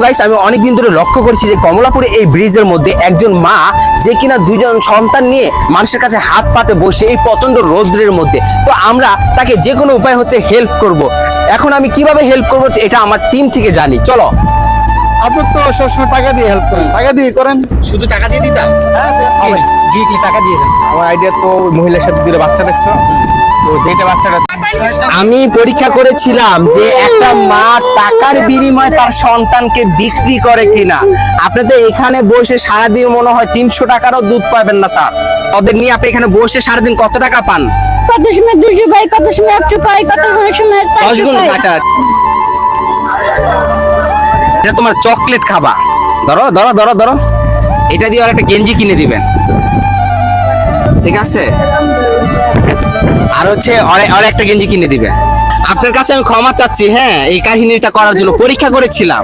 Guys, আমি অনেকদিন ধরে লক্ষ্য করছি যে কমলাপুরে এই ব্রিজের মধ্যে একজন মা যে কিনা দুইজন সন্তান নিয়ে মানুষের কাছে হাত পাতে বসে এই প্রচন্ড রৌদ্রের মধ্যে। তো আমরা তাকে যে কোনো উপায় হচ্ছে হেল্প করব। এখন আমি কিভাবে হেল্প করব এটা আমার টিম থেকে জানি। চলো। আপনি তো সবসময় টাকা দিয়ে হেল্প করেন, টাকা দিয়ে করেন। শুধু টাকা দিয়ে দিতাম? হ্যাঁ, কি টাকা দিয়ে দেন? আমার আইডিয়া তো ওই মহিলার সাথে দুটো বাচ্চা দেখছো, তো যেটা বাচ্চাটা আমি পরীক্ষা করেছিলাম যে একটা মা টাকার বিনিময়ে তার সন্তানকে বিক্রি করে কিনা। আপনাদের এখানে বসে সারাদিন মনে হয় 300 টাকারও দুধ পাবেন না। ওদের নিয়ে আপনি এখানে বসে সারাদিন কত টাকা পান? কত সময় 200 পাই, কত সময় 100 পাই, কত সময় 10 400 গুণ পাই। কাঁচা। এটা তোমার চকলেট খাবা। ধরো ধরো ধরো ধরো, এটা দিয়ে আর একটা গেঞ্জি কিনে দিবেন, ঠিক আছে? আর হচ্ছে আর একটা গেঞ্জি কিনে দিবেন। আপনার কাছে আমি ক্ষমা চাচ্ছি, হ্যাঁ, এই কাহিনীটা করার জন্য পরীক্ষা করেছিলাম।